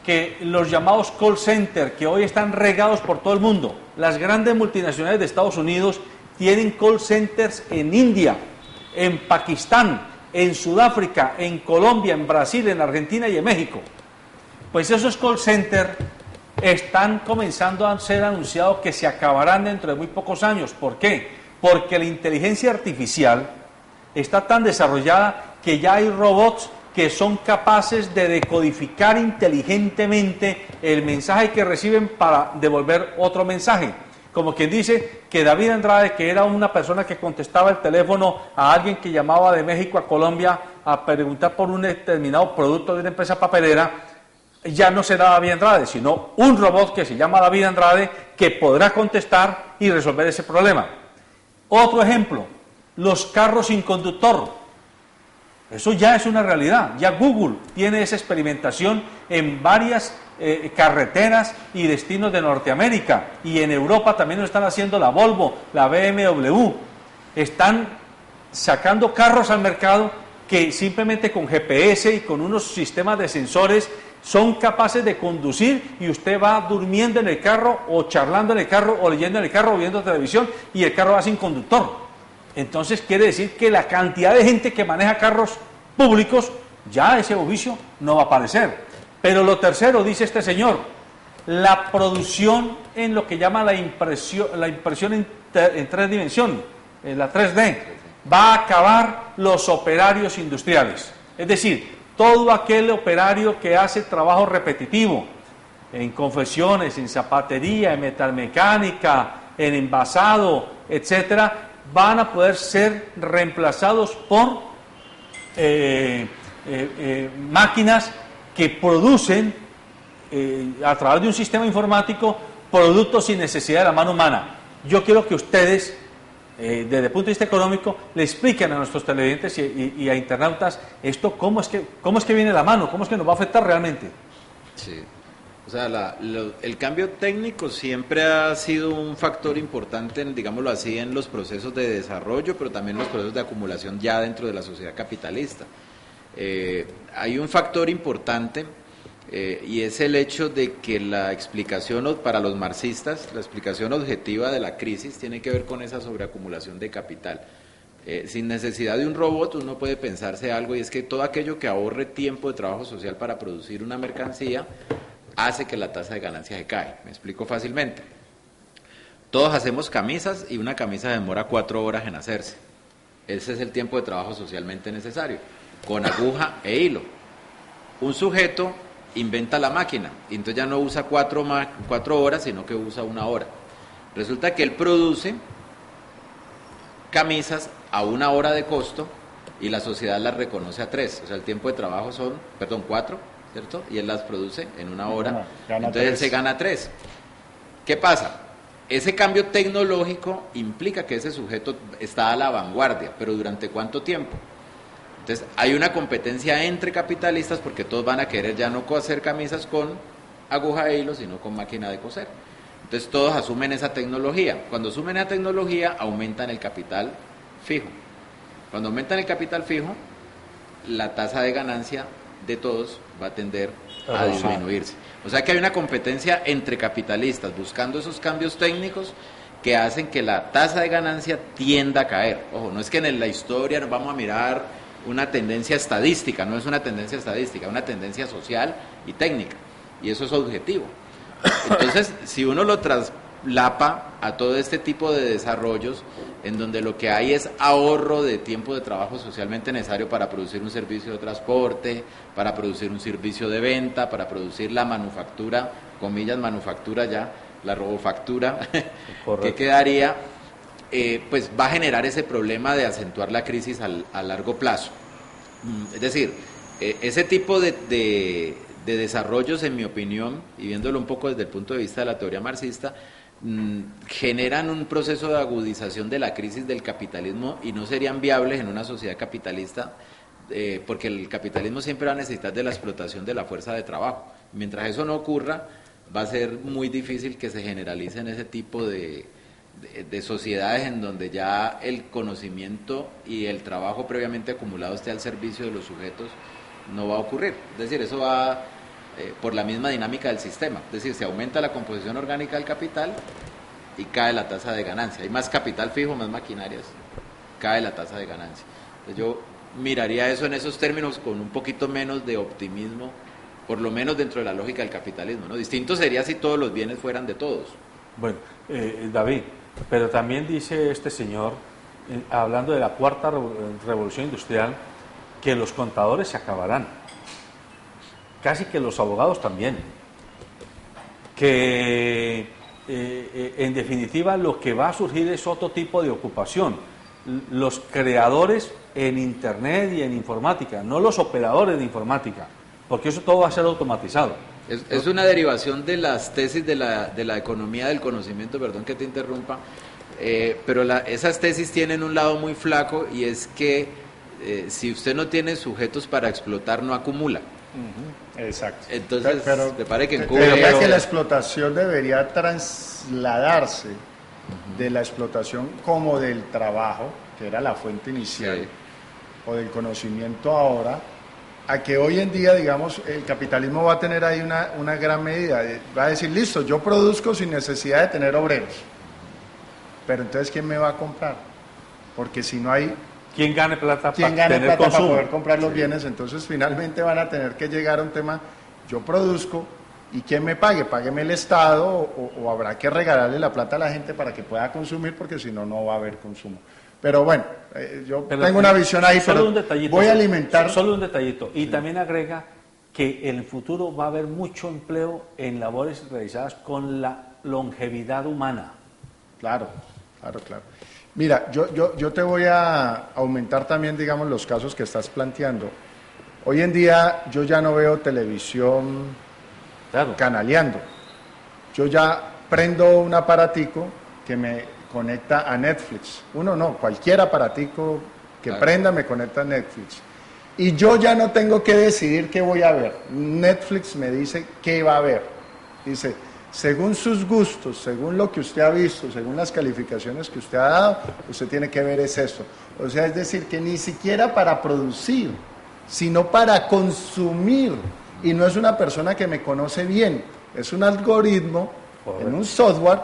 que los llamados call center, que hoy están regados por todo el mundo, las grandes multinacionales de Estados Unidos tienen call centers en India, en Pakistán, en Sudáfrica, en Colombia, en Brasil, en Argentina y en México. Pues esos call centers están comenzando a ser anunciados que se acabarán dentro de muy pocos años. ¿Por qué? Porque la inteligencia artificial está tan desarrollada que ya hay robots que son capaces de decodificar inteligentemente el mensaje que reciben para devolver otro mensaje. Como quien dice que David Andrade, que era una persona que contestaba el teléfono a alguien que llamaba de México a Colombia a preguntar por un determinado producto de una empresa papelera, ya no será David Andrade, sino un robot que se llama David Andrade que podrá contestar y resolver ese problema. Otro ejemplo, los carros sin conductor. Eso ya es una realidad. Ya Google tiene esa experimentación en varias carreteras y destinos de Norteamérica, y en Europa también lo están haciendo la Volvo, la BMW. Están sacando carros al mercado que simplemente con GPS y con unos sistemas de sensores son capaces de conducir, y usted va durmiendo en el carro o charlando en el carro o leyendo en el carro o viendo televisión y el carro va sin conductor. Entonces quiere decir que la cantidad de gente que maneja carros públicos, ya ese oficio no va a aparecer. Pero lo tercero, dice este señor, la producción en lo que llama la impresión en tres dimensiones, en la 3D, va a acabar los operarios industriales. Es decir, todo aquel operario que hace trabajo repetitivo, en confecciones, en zapatería, en metalmecánica, en envasado, etcétera, van a poder ser reemplazados por máquinas que producen a través de un sistema informático productos sin necesidad de la mano humana. Yo quiero que ustedes, desde el punto de vista económico, le expliquen a nuestros televidentes y a internautas esto, cómo es que viene la mano, cómo es que nos va a afectar realmente. Sí. O sea, el cambio técnico siempre ha sido un factor importante, digámoslo así, en los procesos de desarrollo, pero también en los procesos de acumulación ya dentro de la sociedad capitalista. Hay un factor importante y es el hecho de que la explicación, para los marxistas, la explicación objetiva de la crisis tiene que ver con esa sobreacumulación de capital. Sin necesidad de un robot uno puede pensarse algo, y es que todo aquello que ahorre tiempo de trabajo social para producir una mercancía hace que la tasa de ganancia se cae. Me explico fácilmente. Todos hacemos camisas y una camisa demora 4 horas en hacerse. Ese es el tiempo de trabajo socialmente necesario, con aguja e hilo. Un sujeto inventa la máquina y entonces ya no usa 4 horas, sino que usa 1 hora. Resulta que él produce camisas a 1 hora de costo y la sociedad las reconoce a 3. O sea, el tiempo de trabajo son, 4, ¿cierto? Y él las produce en 1 hora, entonces él se gana 3. ¿Qué pasa? Ese cambio tecnológico implica que ese sujeto está a la vanguardia, pero ¿durante cuánto tiempo? Entonces hay una competencia entre capitalistas porque todos van a querer ya no hacer camisas con aguja e hilo, sino con máquina de coser. Entonces todos asumen esa tecnología. Cuando asumen esa tecnología, aumentan el capital fijo. Cuando aumentan el capital fijo, la tasa de ganancia de todos va a tender a disminuirse. O sea que hay una competencia entre capitalistas buscando esos cambios técnicos que hacen que la tasa de ganancia tienda a caer. Ojo, no es que en la historia nos vamos a mirar una tendencia estadística, no es una tendencia estadística, es una tendencia social y técnica, y eso es objetivo. Entonces, si uno lo traslapa a todo este tipo de desarrollos, en donde lo que hay es ahorro de tiempo de trabajo socialmente necesario para producir un servicio de transporte, para producir un servicio de venta, para producir la manufactura, comillas manufactura ya, la robofactura, que quedaría, pues va a generar ese problema de acentuar la crisis a largo plazo. Es decir, ese tipo de desarrollos, en mi opinión, y viéndolo un poco desde el punto de vista de la teoría marxista, generan un proceso de agudización de la crisis del capitalismo y no serían viables en una sociedad capitalista, porque el capitalismo siempre va a necesitar de la explotación de la fuerza de trabajo. Mientras eso no ocurra, va a ser muy difícil que se generalicen ese tipo de sociedades en donde ya el conocimiento y el trabajo previamente acumulado esté al servicio de los sujetos. No va a ocurrir. Es decir, eso va por la misma dinámica del sistema. Es decir, se aumenta la composición orgánica del capital y cae la tasa de ganancia. Hay más capital fijo, más maquinarias, cae la tasa de ganancia. Entonces yo miraría eso en esos términos con un poquito menos de optimismo, por lo menos dentro de la lógica del capitalismo, ¿no? Distinto sería si todos los bienes fueran de todos. Bueno, David, pero también dice este señor, hablando de la cuarta revolución industrial, que los contadores se acabarán, casi que los abogados también, que en definitiva lo que va a surgir es otro tipo de ocupación, los creadores en Internet y en informática, no los operadores de informática, porque eso todo va a ser automatizado. Es una derivación de las tesis de la economía del conocimiento, perdón que te interrumpa, pero esas tesis tienen un lado muy flaco, y es que si usted no tiene sujetos para explotar, no acumula. Exacto. Entonces, me parece que en Cuba... Pero que la explotación debería trasladarse de la explotación como del trabajo, que era la fuente inicial, sí, o del conocimiento ahora, a que hoy en día, digamos, el capitalismo va a tener ahí una gran medida. Va a decir, listo, yo produzco sin necesidad de tener obreros. Pero entonces, ¿quién me va a comprar? Porque si no hay... ¿Quién gane plata para poder comprar los bienes? Entonces, finalmente van a tener que llegar a un tema, yo produzco, ¿y quién me pague? Págueme el Estado, o habrá que regalarle la plata a la gente para que pueda consumir, porque si no, no va a haber consumo. Pero bueno, yo tengo una visión ahí, pero voy a alimentar... Solo un detallito. Y también agrega que en el futuro va a haber mucho empleo en labores realizadas con la longevidad humana. Claro. Mira, yo te voy a aumentar también, digamos, los casos que estás planteando. Hoy en día yo ya no veo televisión canaleando. Yo ya prendo un aparatico que me conecta a Netflix. Cualquier aparatico que prenda me conecta a Netflix. Y yo ya no tengo que decidir qué voy a ver. Netflix me dice qué va a ver. Dice, según sus gustos, según lo que usted ha visto, según las calificaciones que usted ha dado, usted tiene que ver es eso. O sea, es decir, que ni siquiera para producir, sino para consumir. Y no es una persona que me conoce bien, es un algoritmo en un software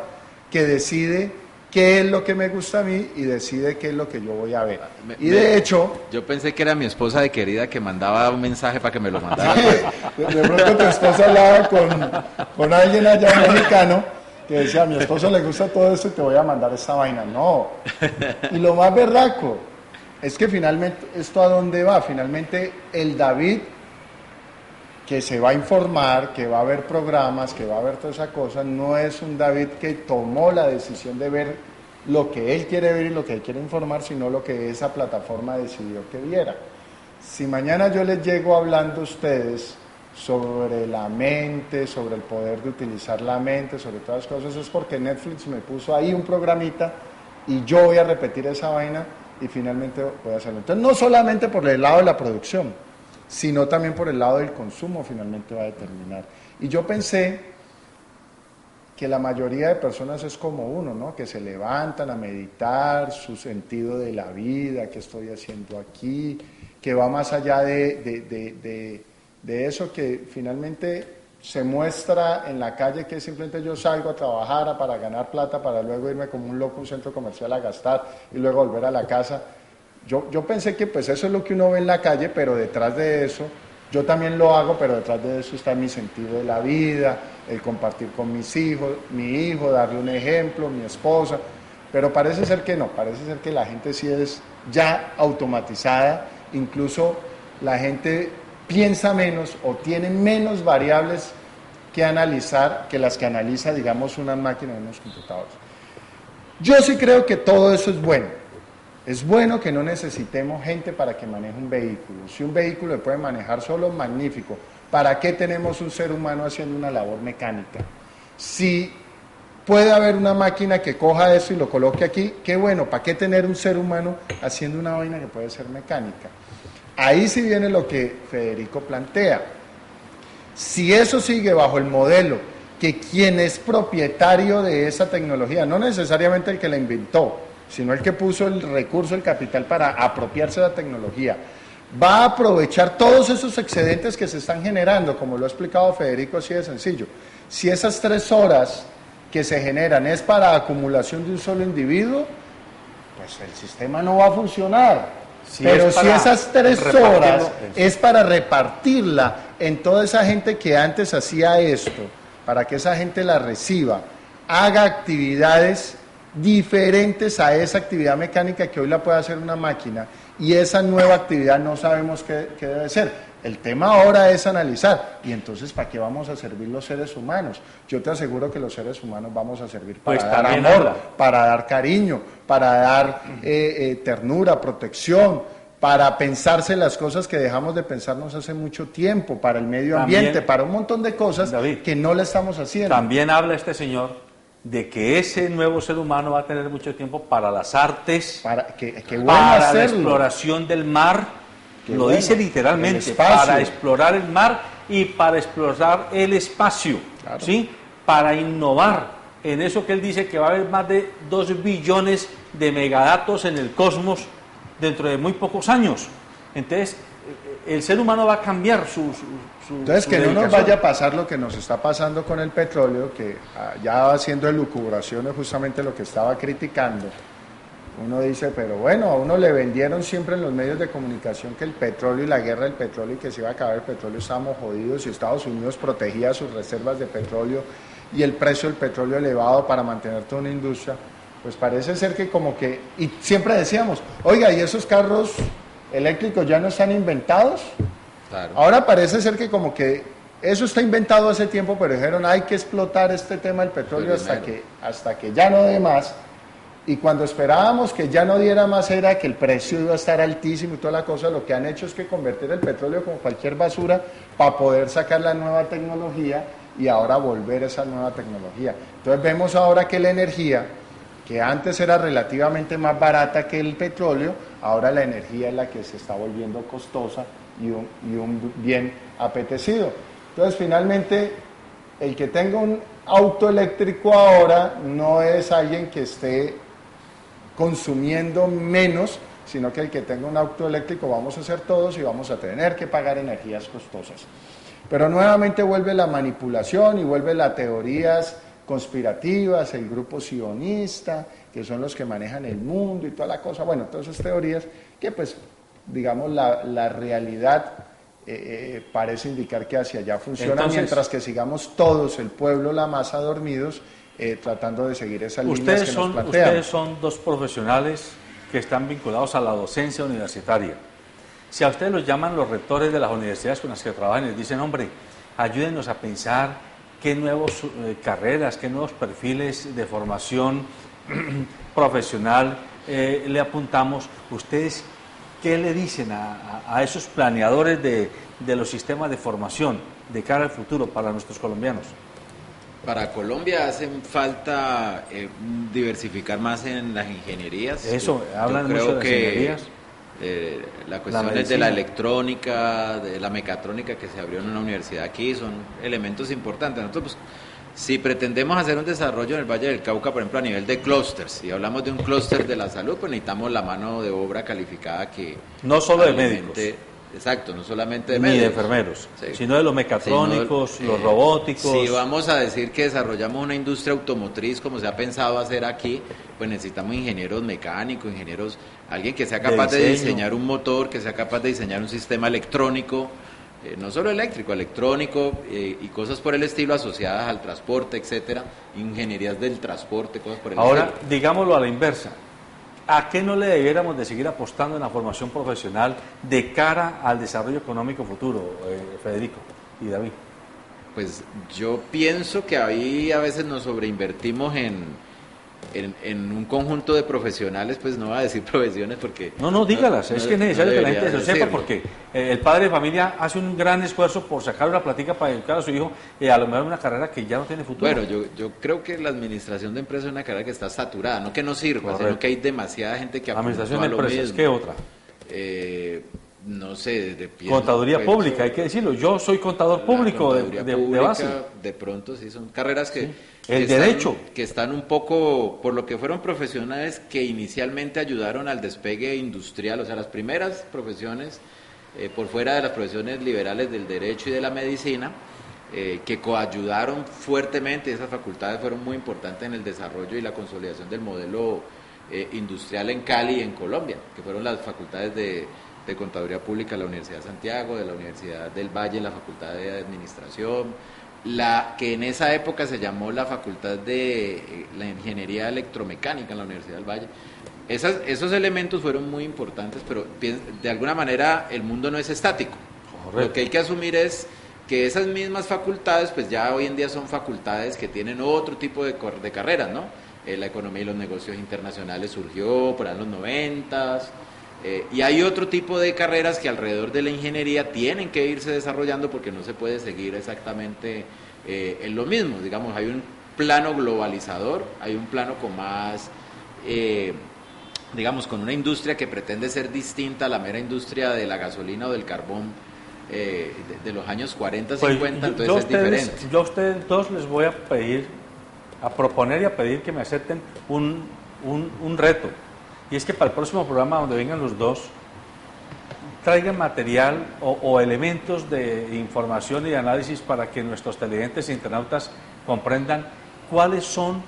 que decide qué es lo que me gusta a mí y decide qué es lo que yo voy a ver. De hecho... Yo pensé que era mi esposa de querida que mandaba un mensaje para que me lo mandara. De pronto tu esposa hablaba con alguien allá mexicano que decía, a mi esposo le gusta todo esto y te voy a mandar esta vaina. No. Y lo más berraco es que finalmente, ¿esto a dónde va? Finalmente el David, que se va a informar, que va a ver programas, que va a ver toda esa cosa, no es un David que tomó la decisión de ver lo que él quiere ver y lo que él quiere informar, sino lo que esa plataforma decidió que viera. Si mañana yo les llego hablando a ustedes sobre la mente, sobre el poder de utilizar la mente, sobre todas las cosas, es porque Netflix me puso ahí un programita y yo voy a repetir esa vaina y finalmente voy a hacerlo. Entonces, no solamente por el lado de la producción, sino también por el lado del consumo finalmente va a determinar. Y yo pensé que la mayoría de personas es como uno, ¿no? Que se levantan a meditar su sentido de la vida, qué estoy haciendo aquí, que va más allá de eso que finalmente se muestra en la calle, que simplemente yo salgo a trabajar para ganar plata, para luego irme como un loco a un centro comercial a gastar y luego volver a la casa. Yo pensé que pues eso es lo que uno ve en la calle, pero detrás de eso, yo también lo hago, pero detrás de eso está mi sentido de la vida, el compartir con mis hijos, mi hijo, darle un ejemplo, mi esposa, pero parece ser que no, parece ser que la gente sí es ya automatizada, incluso la gente piensa menos o tiene menos variables que analizar que las que analiza, digamos, una máquina de unos computadores. Yo sí creo que todo eso es bueno. Es bueno que no necesitemos gente para que maneje un vehículo. Si un vehículo se puede manejar solo, magnífico. ¿Para qué tenemos un ser humano haciendo una labor mecánica? Si puede haber una máquina que coja eso y lo coloque aquí, qué bueno. ¿Para qué tener un ser humano haciendo una vaina que puede ser mecánica? Ahí sí viene lo que Federico plantea. Si eso sigue bajo el modelo que quien es propietario de esa tecnología, no necesariamente el que la inventó, sino el que puso el recurso, el capital para apropiarse de la tecnología, va a aprovechar todos esos excedentes que se están generando, como lo ha explicado Federico, así de sencillo. Si esas 3 horas que se generan es para acumulación de un solo individuo, pues el sistema no va a funcionar. Pero si esas 3 horas eso. es para repartirla en toda esa gente que antes hacía esto, para que esa gente la reciba, haga actividades diferentes a esa actividad mecánica que hoy la puede hacer una máquina, y esa nueva actividad no sabemos qué debe ser. El tema ahora es analizar, y entonces ¿para qué vamos a servir los seres humanos? Yo te aseguro que los seres humanos vamos a servir para Pues dar también amor, habla. para dar cariño, para dar ternura, protección, para pensarse las cosas que dejamos de pensarnos hace mucho tiempo, para el medio ambiente, También, para un montón de cosas, David, que no le estamos haciendo. También habla este señor de que ese nuevo ser humano va a tener mucho tiempo para las artes, para que bueno para la hacerlo. exploración del mar, Qué lo bueno, dice el literalmente, espacio. para explorar el mar y para explorar el espacio, Claro. ¿sí? Para innovar en eso que él dice que va a haber más de 2 billones de megadatos en el cosmos dentro de muy pocos años. Entonces, el ser humano va a cambiar su Entonces, que no nos dedicación. vaya a pasar lo que nos está pasando con el petróleo, que ya va haciendo elucubraciones justamente lo que estaba criticando. Uno dice, pero bueno, a uno le vendieron siempre en los medios de comunicación que el petróleo y la guerra del petróleo y que se iba a acabar el petróleo, estábamos jodidos, y Estados Unidos protegía sus reservas de petróleo y el precio del petróleo elevado para mantener toda una industria. Pues parece ser que como que, y siempre decíamos, oiga, ¿y esos carros eléctricos ya no están inventados? Claro. Ahora parece ser que como que eso está inventado hace tiempo, pero dijeron hay que explotar este tema del petróleo hasta que ya no dé más. Y cuando esperábamos que ya no diera más era que el precio iba a estar altísimo y toda la cosa, lo que han hecho es que convertir el petróleo como cualquier basura para poder sacar la nueva tecnología y ahora volver esa nueva tecnología. Entonces vemos ahora que la energía, que antes era relativamente más barata que el petróleo, ahora la energía es la que se está volviendo costosa y un bien apetecido. Entonces finalmente el que tenga un auto eléctrico ahora no es alguien que esté consumiendo menos, sino que el que tenga un auto eléctrico vamos a ser todos y vamos a tener que pagar energías costosas. Pero nuevamente vuelve la manipulación y vuelve las teorías conspirativas, el grupo sionista, que son los que manejan el mundo y toda la cosa. Bueno, todas esas teorías que pues, digamos, la realidad parece indicar que hacia allá funciona. Entonces, mientras que sigamos todos, el pueblo, la masa, dormidos, tratando de seguir esas líneas que nos plantean. Ustedes son 2 profesionales que están vinculados a la docencia universitaria. Si a ustedes los llaman los rectores de las universidades con las que trabajan y les dicen, hombre, ayúdenos a pensar qué nuevas carreras, qué nuevos perfiles de formación profesional le apuntamos, ¿ustedes qué le dicen a esos planeadores de los sistemas de formación de cara al futuro para nuestros colombianos? Para Colombia hace falta diversificar más en las ingenierías. Eso, hablan mucho de las ingenierías. Las cuestiones de la electrónica, de la mecatrónica que se abrió en una universidad aquí son elementos importantes. Nosotros, pues, si pretendemos hacer un desarrollo en el Valle del Cauca, por ejemplo, a nivel de clústeres, y hablamos de un clúster de la salud, pues necesitamos la mano de obra calificada que... No solo de médicos. Exacto, no solamente de ni médicos. de enfermeros, sí, sino de los mecatrónicos, los robóticos. Si vamos a decir que desarrollamos una industria automotriz como se ha pensado hacer aquí, pues necesitamos ingenieros mecánicos, alguien que sea capaz de diseñar un motor, que sea capaz de diseñar un sistema electrónico, no solo eléctrico, electrónico y cosas por el estilo asociadas al transporte, etcétera, ingenierías del transporte, cosas por el estilo. Ahora, digámoslo a la inversa. ¿A qué no le debiéramos de seguir apostando en la formación profesional de cara al desarrollo económico futuro, Federico y David? Pues yo pienso que ahí a veces nos sobreinvertimos en un conjunto de profesionales, pues no voy a decir profesiones porque... No, dígalas, es que es necesario que la gente lo sepa decirlo. Porque el padre de familia hace un gran esfuerzo por sacar una platica para educar a su hijo, a lo mejor una carrera que ya no tiene futuro. Bueno, yo creo que la administración de empresas es una carrera que está saturada, no que no sirva, sino que hay demasiada gente que administración de empresas, ¿qué otra? No sé, contaduría pública, hay que decirlo. Yo soy contador público de base. De pronto sí, son carreras que... Sí. El derecho. Que están un poco, por lo que fueron profesionales que inicialmente ayudaron al despegue industrial, o sea, las primeras profesiones, por fuera de las profesiones liberales del derecho y de la medicina, que coayudaron fuertemente, esas facultades fueron muy importantes en el desarrollo y la consolidación del modelo industrial en Cali y en Colombia, que fueron las facultades de Contaduría Pública de la Universidad de Santiago, de la Universidad del Valle, la Facultad de Administración, la que en esa época se llamó la Facultad de la Ingeniería Electromecánica en la Universidad del Valle. Esos elementos fueron muy importantes, pero de alguna manera el mundo no es estático. Correcto. Lo que hay que asumir es que esas mismas facultades, pues ya hoy en día son facultades que tienen otro tipo de carreras, ¿no? La economía y los negocios internacionales surgió por ahí en los 90s, y hay otro tipo de carreras que alrededor de la ingeniería tienen que irse desarrollando porque no se puede seguir exactamente en lo mismo. Digamos, hay un plano globalizador, hay un plano con más, digamos, con una industria que pretende ser distinta a la mera industria de la gasolina o del carbón de los años 40, 50, pues, entonces es diferente. Yo a ustedes dos les voy a proponer y a pedir que me acepten un reto. Y es que para el próximo programa, donde vengan los dos, traigan material o elementos de información y de análisis para que nuestros televidentes e internautas comprendan cuáles son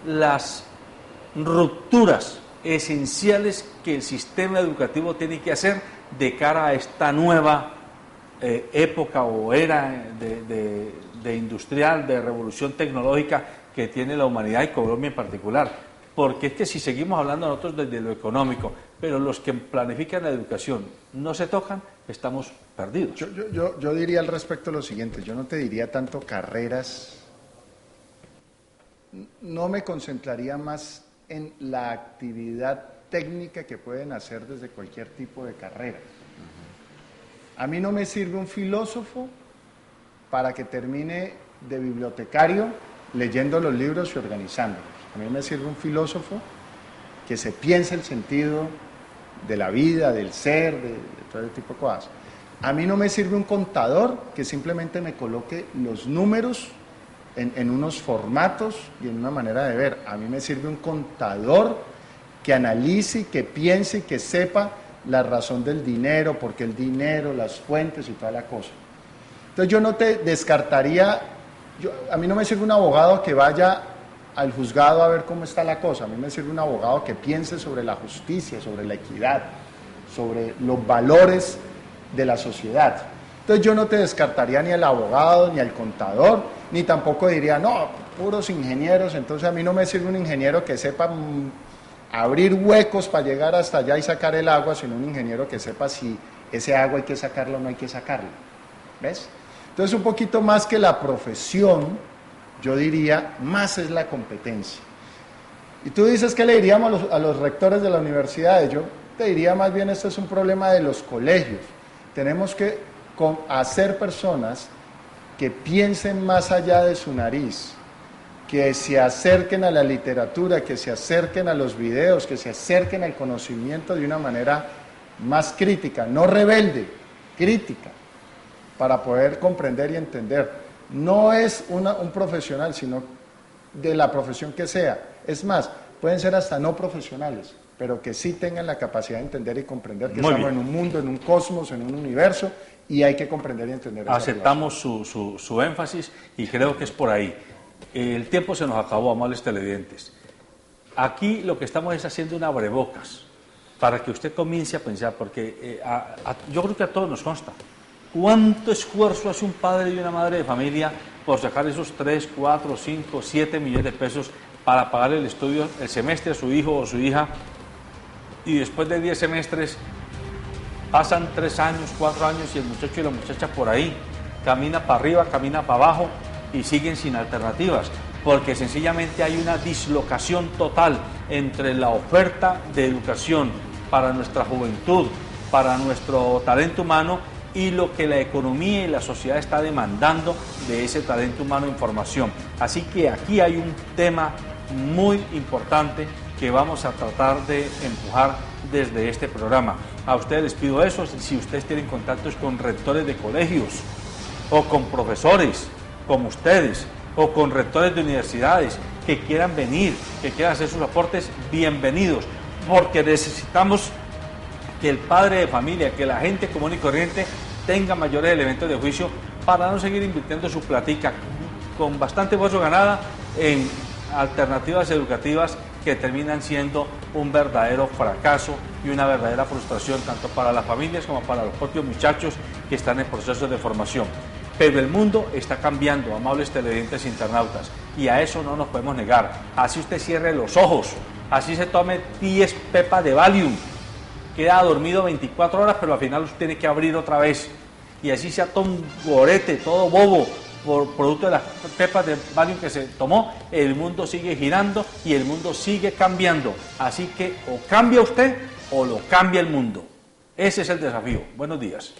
las rupturas esenciales que el sistema educativo tiene que hacer de cara a esta nueva época o era de industrial, de revolución tecnológica que tiene la humanidad y Colombia en particular. Porque es que si seguimos hablando nosotros desde lo económico, pero los que planifican la educación no se tocan, estamos perdidos. Yo diría al respecto lo siguiente, yo no te diría tanto carreras, no me concentraría más en la actividad técnica que pueden hacer desde cualquier tipo de carrera. A mí no me sirve un filósofo para que termine de bibliotecario leyendo los libros y organizándolos. A mí me sirve un filósofo que se piense el sentido de la vida, del ser, de todo ese tipo de cosas. A mí no me sirve un contador que simplemente me coloque los números en unos formatos y en una manera de ver. A mí me sirve un contador que analice, que piense y que sepa la razón del dinero, porque el dinero, las fuentes y toda la cosa. Entonces yo no te descartaría, a mí no me sirve un abogado que vaya al juzgado a ver cómo está la cosa, a mí me sirve un abogado que piense sobre la justicia, sobre la equidad, sobre los valores de la sociedad. Entonces yo no te descartaría ni al abogado, ni al contador, ni tampoco diría, no, puros ingenieros, entonces a mí no me sirve un ingeniero que sepa abrir huecos para llegar hasta allá y sacar el agua, sino un ingeniero que sepa si ese agua hay que sacarla o no hay que sacarla. ¿Ves? Entonces un poquito más que la profesión, yo diría, más es la competencia. Y tú dices, ¿qué le diríamos a los rectores de las universidades? Yo te diría más bien, esto es un problema de los colegios. Tenemos que hacer personas que piensen más allá de su nariz, que se acerquen a la literatura, que se acerquen a los videos, que se acerquen al conocimiento de una manera más crítica, no rebelde, crítica, para poder comprender y entender. No es un profesional, sino de la profesión que sea. Es más, pueden ser hasta no profesionales, pero que sí tengan la capacidad de entender y comprender que estamos en un mundo, en un cosmos, en un universo, y hay que comprender y entender. Aceptamos su énfasis y creo que es por ahí. El tiempo se nos acabó, amables televidentes. Aquí lo que estamos es haciendo un abrebocas para que usted comience a pensar, porque yo creo que a todos nos consta. ¿Cuánto esfuerzo hace un padre y una madre de familia por sacar esos 3, 4, 5, 7 millones de pesos para pagar el estudio, el semestre a su hijo o su hija? Y después de 10 semestres pasan 3 años, 4 años y el muchacho y la muchacha por ahí camina para arriba, camina para abajo y siguen sin alternativas, porque sencillamente hay una dislocación total entre la oferta de educación para nuestra juventud, para nuestro talento humano, y lo que la economía y la sociedad está demandando de ese talento humano en formación. Así que aquí hay un tema muy importante que vamos a tratar de empujar desde este programa. A ustedes les pido eso, si ustedes tienen contactos con rectores de colegios o con profesores como ustedes o con rectores de universidades que quieran venir, que quieran hacer sus aportes, bienvenidos, porque necesitamos que el padre de familia, que la gente común y corriente tenga mayores elementos de juicio para no seguir invirtiendo su platica con bastante esfuerzo ganada en alternativas educativas que terminan siendo un verdadero fracaso y una verdadera frustración tanto para las familias como para los propios muchachos que están en proceso de formación. Pero el mundo está cambiando, amables televidentes e internautas, y a eso no nos podemos negar. Así usted cierre los ojos, así se tome 10 pepas de Valium, queda dormido 24 horas, pero al final usted tiene que abrir otra vez. Y así sea todo un gorete, todo bobo, por producto de las pepas de Valium que se tomó, el mundo sigue girando y el mundo sigue cambiando. Así que o cambia usted o lo cambia el mundo. Ese es el desafío. Buenos días.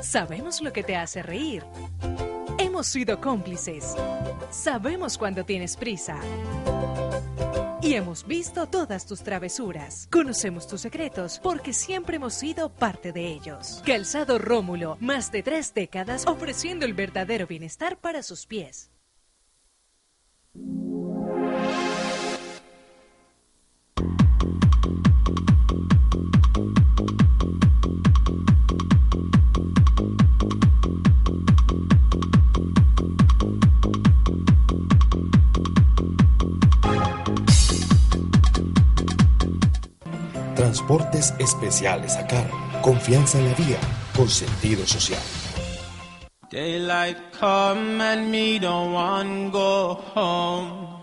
Sabemos lo que te hace reír. Hemos sido cómplices. Sabemos cuando tienes prisa. Y hemos visto todas tus travesuras. Conocemos tus secretos porque siempre hemos sido parte de ellos. Calzado Rómulo, más de 3 décadas ofreciendo el verdadero bienestar para sus pies. Transportes especiales a cargo. Confianza en la vía con sentido social. Daylight come and me don't want go home.